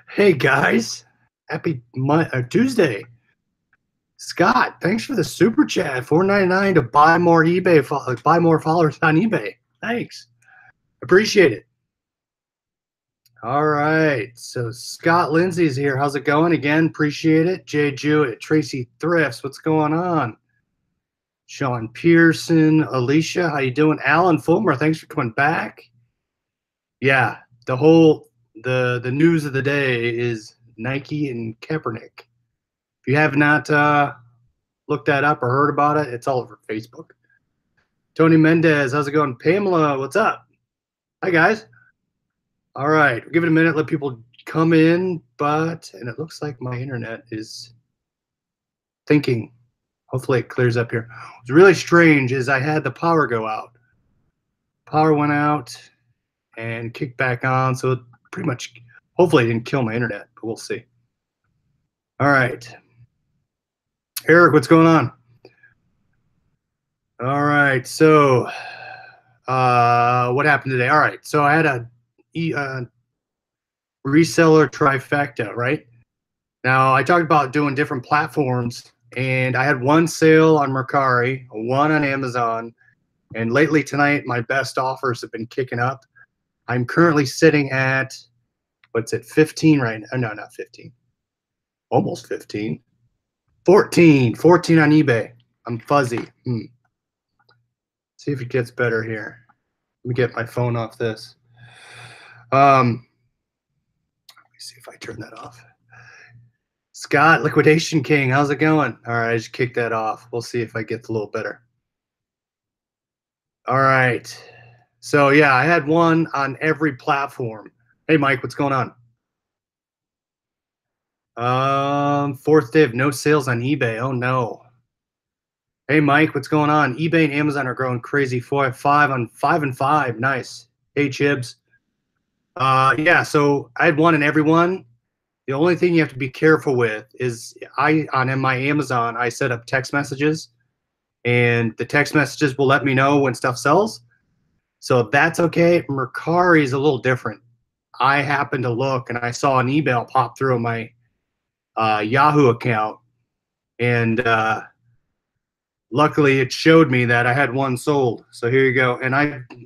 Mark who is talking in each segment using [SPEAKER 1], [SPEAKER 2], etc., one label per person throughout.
[SPEAKER 1] Hey guys, happy Tuesday. Scott, thanks for the super chat. $4.99 to buy more buy more followers on eBay. Thanks, appreciate it. All right, so Scott Lindsay's here. How's it going? Again, appreciate it. Jay Jewett, Tracy Thrifts, what's going on? Sean Pearson, Alicia, how you doing? Alan Fulmer, thanks for coming back. Yeah, the news of the day is Nike and Kaepernick. If you have not looked that up or heard about it, it's all over Facebook. Tony Mendez, how's it going? Pamela, what's up? Hi, guys. All right, we'll give it a minute, let people come in, and it looks like my internet is thinking. Hopefully it clears up here. What's really strange is I had the power go out. Power went out and kicked back on, so it pretty much, hopefully it didn't kill my internet, but we'll see. All right. Eric, what's going on? All right, so what happened today? All right, so I had a reseller trifecta, right? Now, I talked about doing different platforms, and I had one sale on Mercari, one on Amazon, and lately tonight, my best offers have been kicking up. I'm currently sitting at, what's it, 15 right now? No, not 15. Almost 15. 14 on eBay. I'm fuzzy. See if it gets better here. Let me get my phone off this. Let me see if I turn that off. Scott, Liquidation King, how's it going? All right, I just kicked that off. We'll see if I get a little better. All right. So, yeah, I had one on every platform. Hey, Mike, what's going on? Fourth day of no sales on eBay. Oh, no. Hey, Mike, what's going on? eBay and Amazon are growing crazy. 5 and 5. Nice. Hey, Chibs. Yeah, so I had one in every one. The only thing you have to be careful with is on my Amazon, I set up text messages, and the text messages will let me know when stuff sells. So that's okay. Mercari is a little different. I happened to look, and I saw an email pop through my Yahoo account, and luckily it showed me that I had one sold. So here you go. And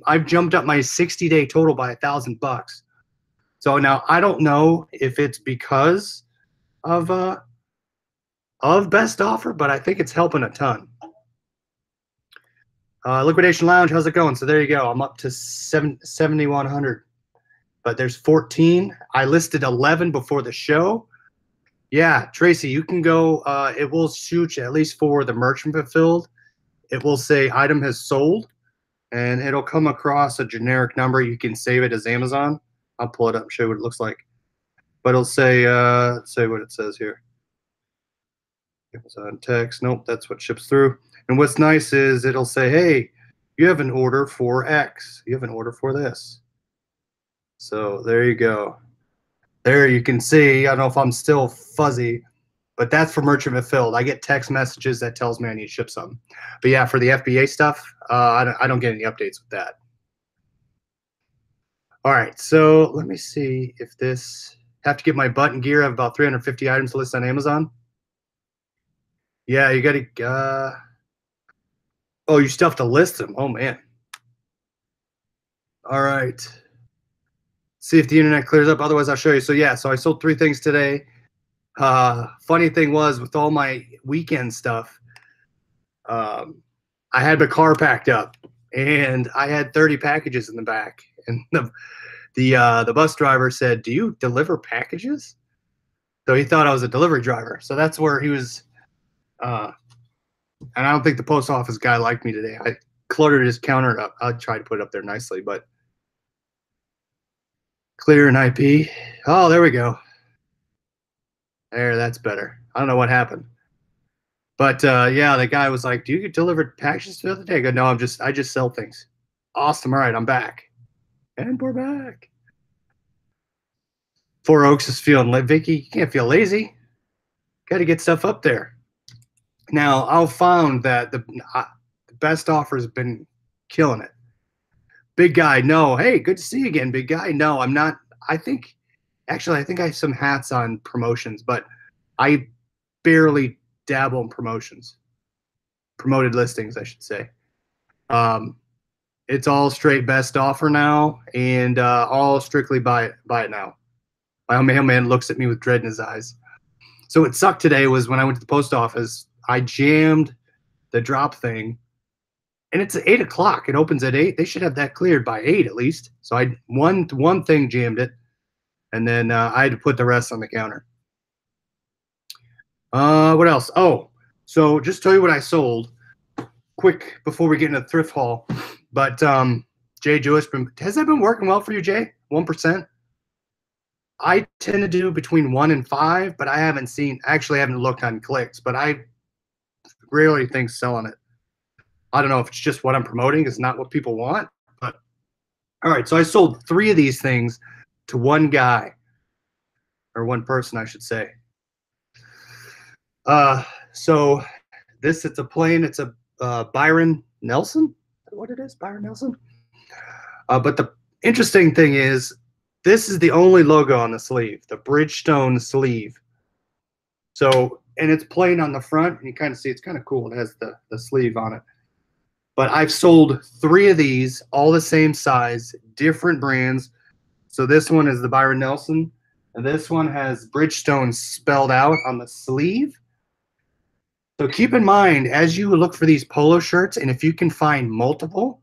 [SPEAKER 1] I've jumped up my 60-day total by $1,000. So now I don't know if it's because of best offer, but I think it's helping a ton. Liquidation Lounge, how's it going? So there you go. I'm up to 7,100, but there's 14. I listed 11 before the show. Yeah, Tracy, you can go. It will shoot you, at least for the merchant fulfilled. It will say item has sold, and it'll come across a generic number. You can save it as Amazon. I'll pull it up and show you what it looks like. But it'll say what it says here. Amazon text. Nope, that's what ships through. And what's nice is it'll say, hey, you have an order for X. You have an order for this. So there you go. There you can see, I don't know if I'm still fuzzy, but that's for merchant fulfilled. I get text messages that tells me I need to ship something. But yeah, for the FBA stuff, I don't get any updates with that. All right, so let me see if this, have to get my button gear. I have about 350 items to list on Amazon. Yeah, you got to, oh, you still have to list them. Oh, man. All right. See if the internet clears up. Otherwise, I'll show you. So, yeah, so I sold 3 things today. Funny thing was, with all my weekend stuff, I had my car packed up, and I had 30 packages in the back. And the bus driver said, "Do you deliver packages?" So he thought I was a delivery driver. So that's where he was. And I don't think the post office guy liked me today. I cluttered his counter up. I'll try to put it up there nicely, but clear an IP. Oh, there we go. There, that's better. I don't know what happened. But yeah, the guy was like, "Do you deliver packages the other day?" I go, "No, I just sell things." Awesome. All right, I'm back. And we're back. Four Oaks is feeling Vicky. You can't feel lazy. Got to get stuff up there. Now, I've found that the best offer has been killing it. Big guy, no. Hey, good to see you again, big guy. No, I'm not. I think Actually, I think I have some hats on promotions, but I barely dabble in promotions. Promoted listings, I should say. It's all straight best offer now, and all strictly buy it now. My mailman looks at me with dread in his eyes. So what sucked today was when I went to the post office, I jammed the drop thing, and it's at 8 o'clock. It opens at 8. They should have that cleared by 8 at least. So I one thing jammed it, and then I had to put the rest on the counter. What else? Oh, so just tell you what I sold quick before we get into the thrift haul. But Jay Jewish, has that been working well for you, Jay? 1%? I tend to do between 1 and 5, but I haven't looked on clicks, but I rarely think selling it. I don't know if it's just what I'm promoting is not what people want, but all right. So I sold 3 of these things to one guy, or one person, I should say. So it's a Byron Nelson. Is that what it is? Byron Nelson. But the interesting thing is, this is the only logo on the sleeve, the Bridgestone sleeve. So, and it's plain on the front, and you kind of see it's kind of cool. It has the sleeve on it. But I've sold 3 of these, all the same size, different brands. So this one is the Byron Nelson, and this one has Bridgestone spelled out on the sleeve. So keep in mind, as you look for these polo shirts, and if you can find multiple,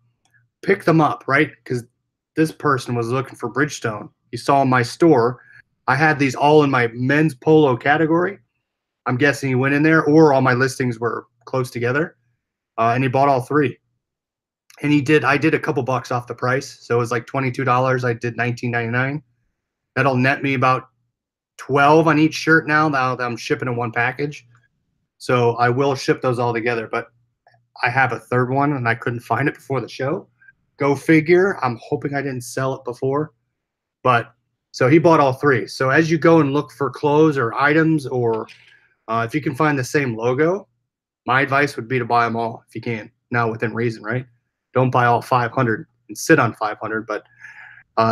[SPEAKER 1] pick them up, right? Because this person was looking for Bridgestone. You saw in my store, I had these all in my men's polo category. I'm guessing he went in there, or all my listings were close together, and he bought all 3. And I did a couple bucks off the price, so it was like $22. I did $19.99. That'll net me about 12 on each shirt now that I'm shipping in one package. So I will ship those all together, but I have a third one, and I couldn't find it before the show. Go figure. I'm hoping I didn't sell it before. But so he bought all 3. So as you go and look for clothes or items, or if you can find the same logo, my advice would be to buy them all if you can. Now, within reason, right? Don't buy all 500 and sit on 500. But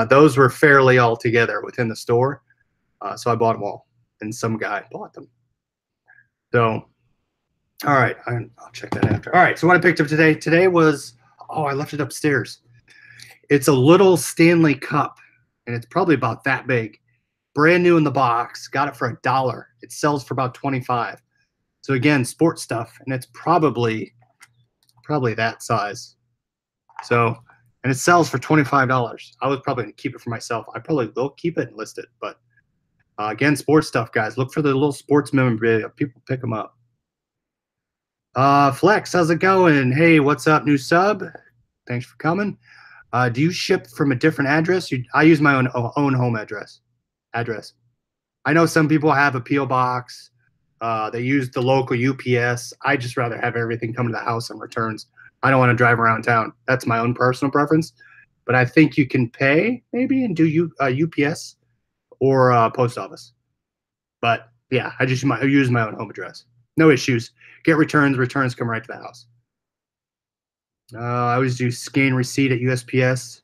[SPEAKER 1] those were fairly all together within the store. So I bought them all, and some guy bought them. So, all right, I'll check that after. All right, so what I picked up today was, I left it upstairs. It's a little Stanley cup, and it's probably about that big. Brand new in the box. Got it for $1. It sells for about 25. So again, sports stuff, and it's probably that size. So, and it sells for $25. I was probably gonna keep it for myself. I probably will keep it and list it, but again, sports stuff, guys. Look for the little sports memorabilia. People pick them up. Flex, how's it going? Hey, what's up, new sub? Thanks for coming. Do you ship from a different address? I use my own home address. I know some people have a P.O. box. They use the local UPS. I just rather have everything come to the house and returns. I don't want to drive around town. That's my own personal preference. But I think you can pay maybe and do UPS or post office. But yeah, I use my own home address. No issues. Get returns. Returns come right to the house. I always do scan receipt at USPS.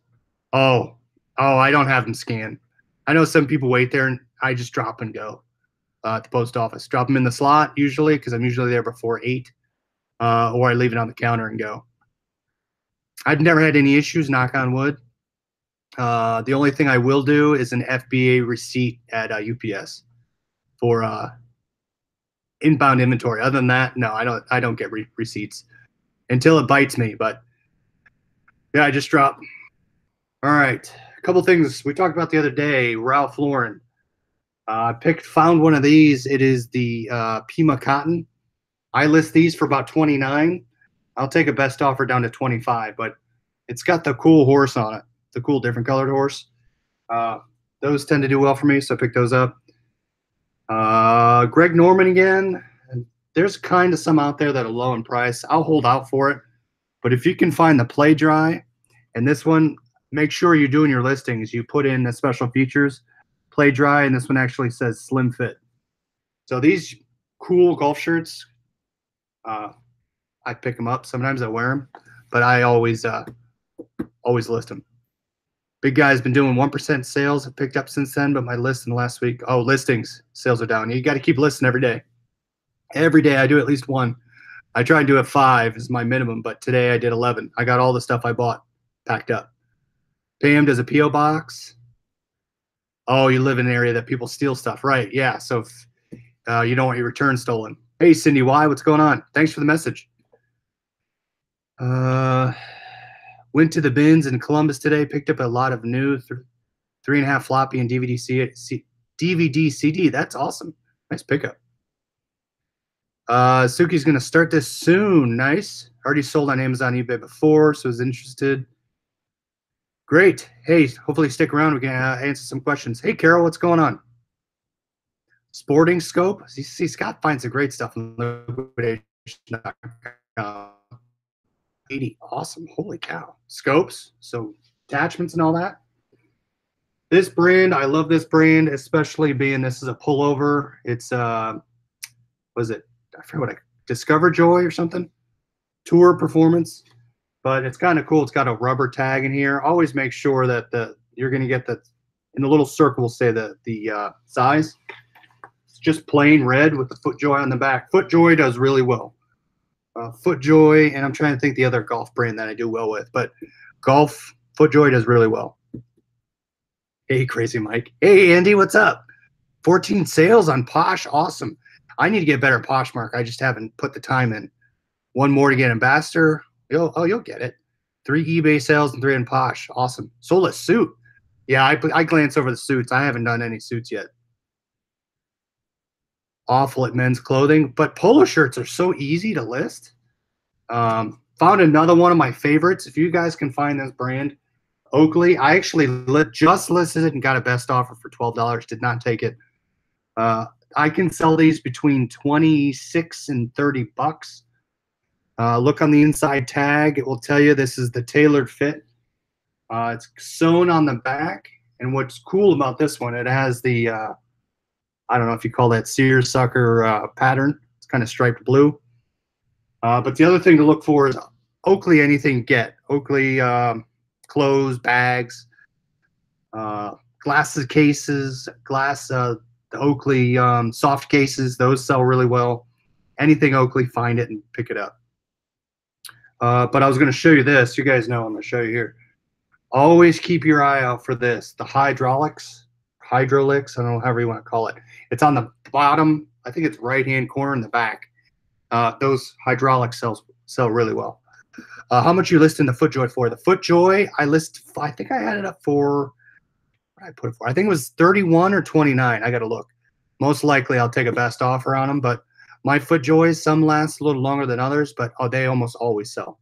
[SPEAKER 1] Oh, I don't have them scan. I know some people wait there, and I just drop and go at the post office. Drop them in the slot usually, because I'm usually there before 8, or I leave it on the counter and go. I've never had any issues, knock on wood. The only thing I will do is an FBA receipt at UPS for inbound inventory. Other than that, no, I don't get receipts until it bites me. But yeah, I just drop. All right, a couple things we talked about the other day. Ralph Lauren. I found one of these. It is the Pima Cotton. I list these for about 29. I'll take a best offer down to 25, but it's got the cool horse on it, the cool different colored horse. Those tend to do well for me, so I picked those up. Greg Norman again. There's kind of some out there that are low in price. I'll hold out for it, but if you can find the Play Dry, and this one, make sure you're doing your listings. You put in the special features, Play Dry, and this one actually says Slim Fit. So these cool golf shirts, I pick them up. Sometimes I wear them, but I always list them. Big guy's been doing 1% sales. Have picked up since then, but my list in the last week. Oh, listings sales are down. You got to keep listing every day. Every day I do at least one. I try and do it 5 is my minimum, but today I did 11. I got all the stuff I bought packed up. Pam does a PO box. Oh, you live in an area that people steal stuff, right? Yeah. So if, you don't want your return stolen. Hey, Cindy Y, what's going on? Thanks for the message. Went to the bins in Columbus today. Picked up a lot of new 3.5 floppy and DVD CD. That's awesome. Nice pickup. Suki's going to start this soon. Nice. Already sold on Amazon, eBay before, so is interested. Great. Hey, hopefully stick around. We can answer some questions. Hey, Carol, what's going on? Sporting Scope. See, Scott finds the great stuff in Liquidation. 80. Awesome. Holy cow. Scopes. So attachments and all that. This brand, I love this brand, especially being this is a pullover. It's was it? I forget what Discover Joy or something. Tour Performance. But it's kind of cool. It's got a rubber tag in here. Always make sure that you're going to get the in the little circle will say the size. It's just plain red with the FootJoy on the back. FootJoy does really well. FootJoy, and I'm trying to think the other golf brand that I do well with, but FootJoy does really well. Hey, Crazy Mike. Hey, Andy, what's up? 14 sales on Posh. Awesome. I need to get better Poshmark. I just haven't put the time in. One more to get Ambassador. You'll get it. 3 eBay sales and 3 in Posh. Awesome. Sold a suit. Yeah, I glance over the suits. I haven't done any suits yet. Awful at men's clothing, but polo shirts are so easy to list. Found another one of my favorites. If you guys can find this brand, Oakley. I actually just listed it and got a best offer for $12. Did not take it. I can sell these between 26 and 30 bucks. Look on the inside tag. It will tell you this is the tailored fit. It's sewn on the back. And what's cool about this one, it has the, I don't know if you call that seersucker pattern. It's kind of striped blue. But the other thing to look for is Oakley anything get. Oakley clothes, bags, glasses cases, the Oakley soft cases. Those sell really well. Anything Oakley, find it and pick it up. But I was going to show you this. You guys know I'm going to show you here. Always keep your eye out for this. The hydraulics, I don't know, however you want to call it. It's on the bottom. I think it's right-hand corner in the back. Those hydraulics sell really well. How much you listing the FootJoy for? The FootJoy, I think I had it up for, what did I put it for? I think it was 31 or 29. I got to look. Most likely I'll take a best offer on them, but my FootJoys, some last a little longer than others, but they almost always sell.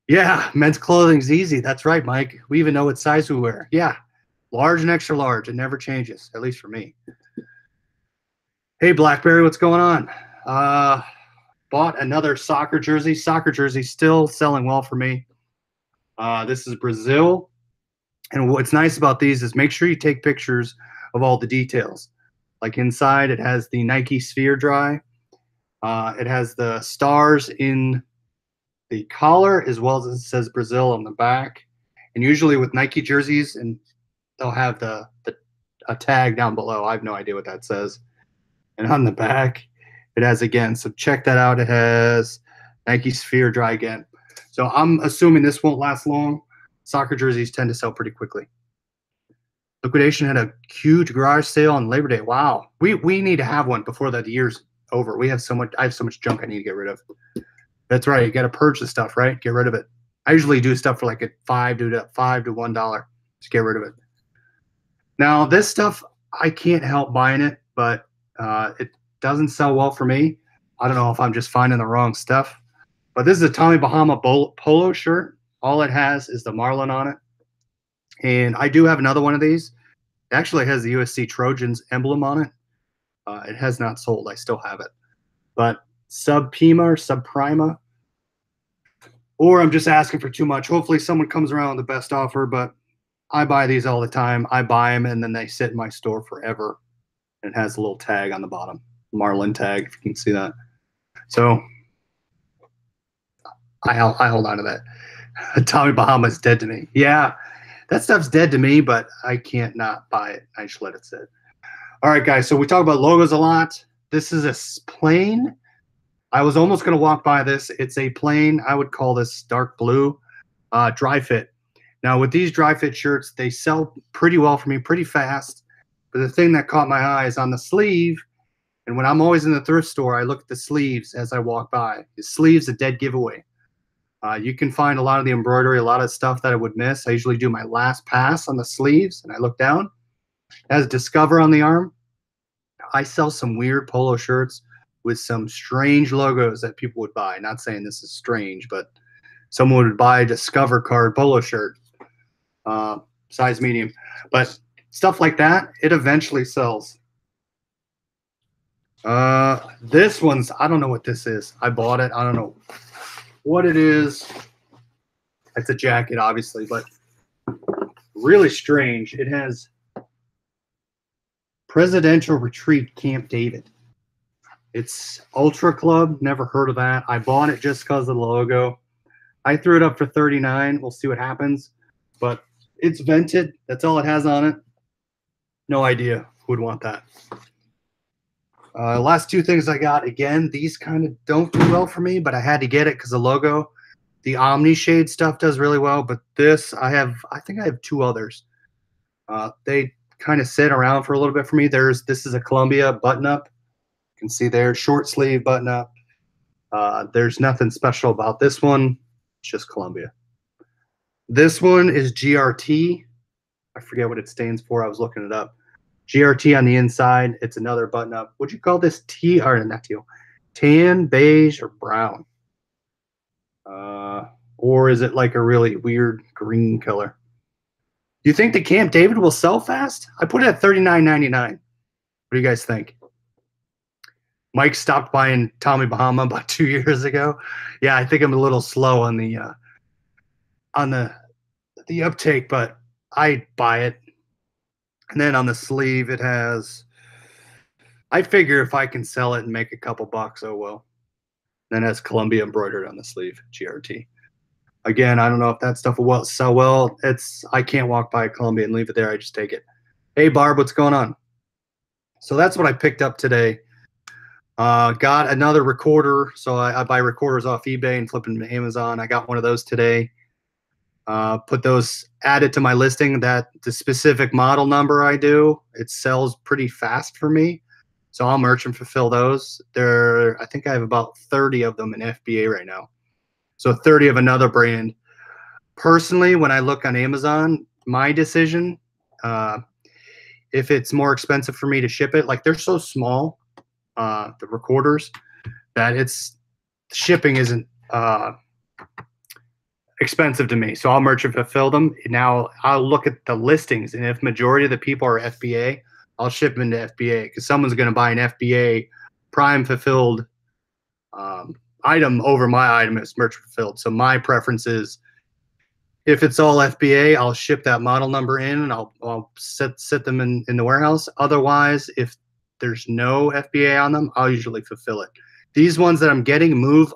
[SPEAKER 1] Yeah, men's clothing's easy. That's right, Mike. We even know what size we wear. Yeah, large and extra large. It never changes, at least for me. Hey, Blackberry, what's going on? Bought another soccer jersey. Soccer jersey still selling well for me. This is Brazil. And what's nice about these is make sure you take pictures of all the details. Like inside, it has the Nike Sphere Dry. It has the stars in the collar as well as it says Brazil on the back. And usually with Nike jerseys, and they'll have a tag down below. I have no idea what that says. And on the back, it has again. So check that out. It has Nike Sphere Dry again. So I'm assuming this won't last long. Soccer jerseys tend to sell pretty quickly. Liquidation had a huge garage sale on Labor Day. Wow. We need to have one before the year's over. I have so much junk I need to get rid of. That's right. You got to purge the stuff, right? Get rid of it. I usually do stuff for like a $5 to $1. Just get rid of it. Now, this stuff, I can't help buying it, but it doesn't sell well for me. I don't know if I'm just finding the wrong stuff. But this is a Tommy Bahama polo shirt. All it has is the Marlin on it. And I do have another one of these. It actually has the USC Trojans emblem on it. It has not sold. I still have it. But Sub-Pima or Sub-Prima. Or I'm just asking for too much. Hopefully someone comes around with the best offer, but I buy these all the time. I buy them, and then they sit in my store forever. And it has a little tag on the bottom. Marlin tag, if you can see that. So I hold on to that. Tommy Bahama's dead to me. Yeah, that stuff's dead to me, but I can't not buy it. I just let it sit. All right, guys. So we talk about logos a lot. This is a plain. I was almost going to walk by this. It's a plain. I would call this dark blue dry fit. Now, with these dry fit shirts, they sell pretty well for me, pretty fast. But the thing that caught my eye is on the sleeve. And when I'm always in the thrift store, I look at the sleeves as I walk by. The sleeve's a dead giveaway. You can find a lot of the embroidery, a lot of stuff that I would miss. I usually do my last pass on the sleeves, and I look down. It has Discover on the arm. I sell some weird polo shirts with some strange logos that people would buy. Not saying this is strange, but someone would buy a Discover card polo shirt, size medium. But stuff like that, it eventually sells. This one's, I don't know what this is. I bought it. I don't know what it is. It's a jacket, obviously, but really strange. It has Presidential Retreat Camp David. It's Ultra Club. Never heard of that. I bought it just because of the logo. I threw it up for $39. We'll see what happens. But it's vented. That's all it has on it. No idea who would want that. Last two things I got, again, these kind of don't do well for me, but I had to get it because the logo. The Omni Shade stuff does really well, but this, I think I have two others. They kind of sit around for a little bit for me. This is a Columbia button-up. You can see there, short sleeve button-up. There's nothing special about this one. It's just Columbia. This one is GRT. I forget what it stands for. I was looking it up. GRT on the inside. It's another button-up. Would you call this not teal, tan, beige, or brown? Or is it like a really weird green color? Do you think the Camp David will sell fast? I put it at $39.99. What do you guys think? Mike stopped buying Tommy Bahama about 2 years ago. Yeah, I think I'm a little slow on the uptake, but I buy it. And then on the sleeve, it has, I figure if I can sell it and make a couple bucks, oh well. Then it has Columbia embroidered on the sleeve, GRT. Again, I don't know if that stuff will sell well. I can't walk by Columbia and leave it there. I just take it. Hey, Barb, what's going on? So that's what I picked up today. Got another recorder. So I buy recorders off eBay and flip them to Amazon. I got one of those today. Put those added to my listing. That the specific model number I do, it sells pretty fast for me. So I'll merchant fulfill those. I think I have about 30 of them in FBA right now. So 30 of another brand. Personally, when I look on Amazon, my decision, if it's more expensive for me to ship it, like they're so small, the recorders, that shipping isn't expensive to me. So I'll merchant fulfill them. Now I'll look at the listings, and if majority of the people are FBA, I'll ship them into FBA because someone's going to buy an FBA prime fulfilled item over my item as merchant fulfilled. So my preference is if it's all FBA, I'll ship that model number in and I'll set them in the warehouse. Otherwise, if there's no FBA on them, I'll usually fulfill it. These ones that I'm getting move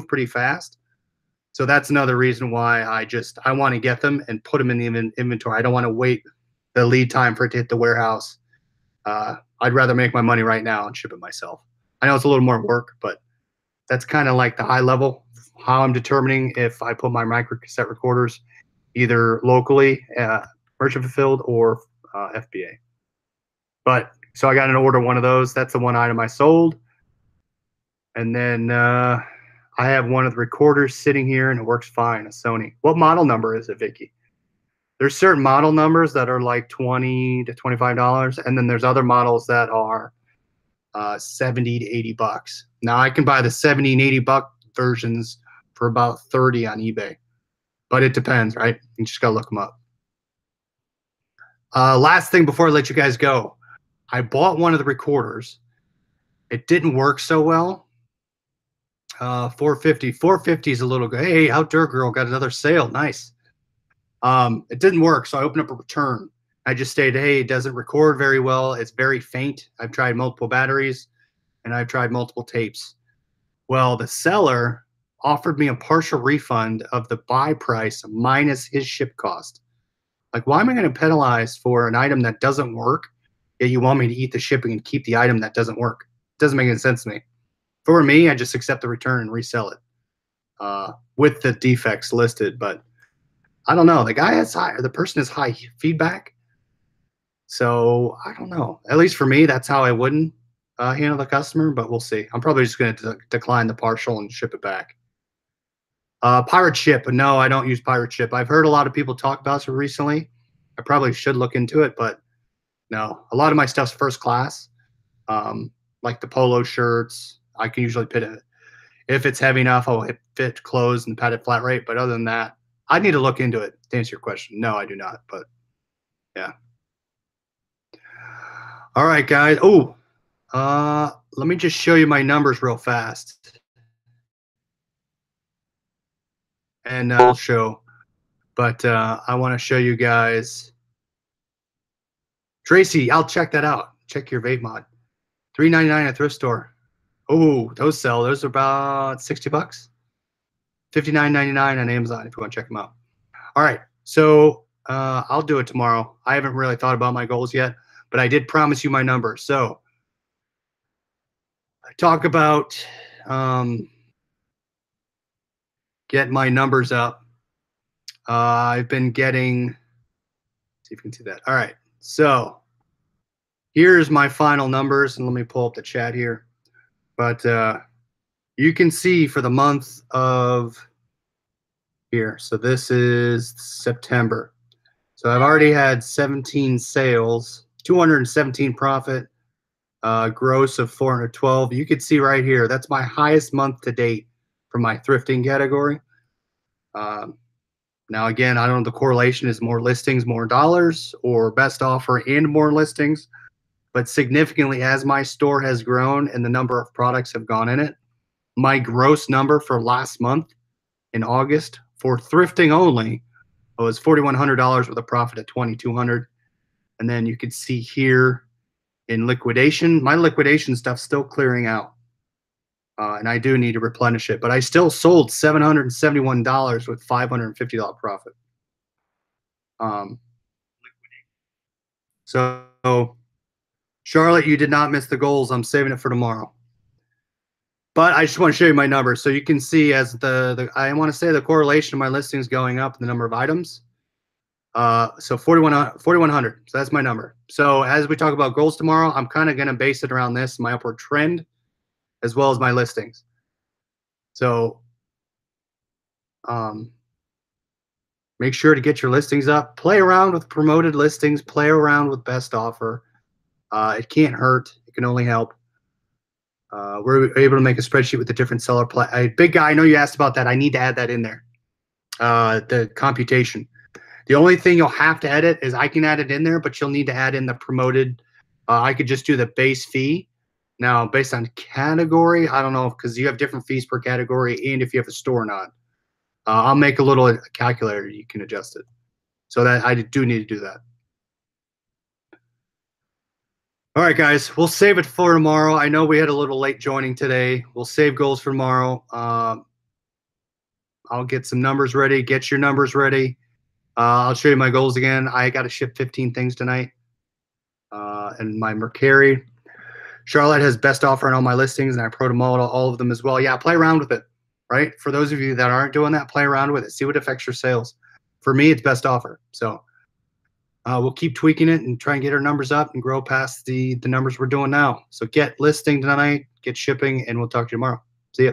[SPEAKER 1] pretty fast. So that's another reason why I want to get them and put them in the inventory. I don't want to wait the lead time for it to hit the warehouse. I'd rather make my money right now and ship it myself. I know it's a little more work, but that's kind of like the high level, how I'm determining if I put my micro cassette recorders either locally, merchant fulfilled, or FBA. But so I got an order, one of those. That's the one item I sold. And then I have one of the recorders sitting here and it works fine, a Sony. What model number is it, Vicky? There's certain model numbers that are like $20 to $25, and then there's other models that are $70 to $80. Now I can buy the $70 and $80 versions for about $30 on eBay, but it depends, right? You just gotta look them up. Last thing before I let you guys go, I bought one of the recorders. It didn't work so well. $450. $450 is a little good. Hey, Outdoor Girl got another sale. Nice. It didn't work, so I opened up a return. I just stated, hey, it doesn't record very well. It's very faint. I've tried multiple batteries, and I've tried multiple tapes. Well, the seller offered me a partial refund of the buy price minus his ship cost. Like, why am I going to penalize for an item that doesn't work, yet you want me to eat the shipping and keep the item that doesn't work? Doesn't make any sense to me. For me, I just accept the return and resell it with the defects listed. But I don't know. The guy has the person has high feedback. So I don't know. At least for me, that's how I wouldn't handle the customer, but we'll see. I'm probably just going to decline the partial and ship it back. Pirate ship. No, I don't use pirate ship. I've heard a lot of people talk about it recently. I probably should look into it, but no. A lot of my stuff's first class. Like the polo shirts, I can usually fit it. If it's heavy enough, I'll fit clothes and padded flat rate. But other than that, I need to look into it to answer your question. No, I do not. But yeah. All right, guys. Oh, let me just show you my numbers real fast. And I'll show. But I want to show you guys. Tracy, I'll check that out. Check your vape mod. $3.99 at thrift store. Oh, those sell. Those are about 60 bucks. $59.99 on Amazon if you want to check them out. All right. So I'll do it tomorrow. I haven't really thought about my goals yet, but I did promise you my number. So I talk about get my numbers up. I've been getting, see if you can see that. All right. So here's my final numbers, and let me pull up the chat here. But you can see for the month of here. So this is September. So I've already had 17 sales, 217 profit, gross of 412. You can see right here, that's my highest month to date for my thrifting category. Now, again, I don't know, the correlation is more listings, more dollars, or best offer and more listings. But significantly, as my store has grown and the number of products have gone in it, my gross number for last month in August for thrifting only was $4,100 with a profit of $2,200. And then you can see here in liquidation, my liquidation stuff's still clearing out. And I do need to replenish it, but I still sold $771 with $550 profit. So Charlotte, you did not miss the goals. I'm saving it for tomorrow. But I just want to show you my numbers. So you can see as I want to say the correlation of my listings going up, the number of items. So 4,100. So that's my number. So as we talk about goals tomorrow, I'm kind of going to base it around this, my upward trend, as well as my listings. So make sure to get your listings up. Play around with promoted listings. Play around with best offer. It can't hurt. It can only help. We're able to make a spreadsheet with the different seller big guy, I know you asked about that. I need to add that in there. The computation. The only thing you'll have to edit is I can add it in there, but you'll need to add in the promoted. I could just do the base fee. Now, based on category, I don't know, because you have different fees per category and if you have a store or not. I'll make a little calculator. You can adjust it. So that I do need to do that. All right, guys, we'll save it for tomorrow. I know we had a little late joining today. We'll save goals for tomorrow. I'll get some numbers ready. Get your numbers ready. I'll show you my goals again. I got to ship 15 things tonight. And my Mercari. Charlotte has best offer on all my listings, and I promote all of them as well. Yeah, play around with it, right? For those of you that aren't doing that, play around with it. See what affects your sales. For me, it's best offer. So we'll keep tweaking it and try and get our numbers up and grow past the numbers we're doing now. So get listing tonight, get shipping, and we'll talk to you tomorrow. See ya.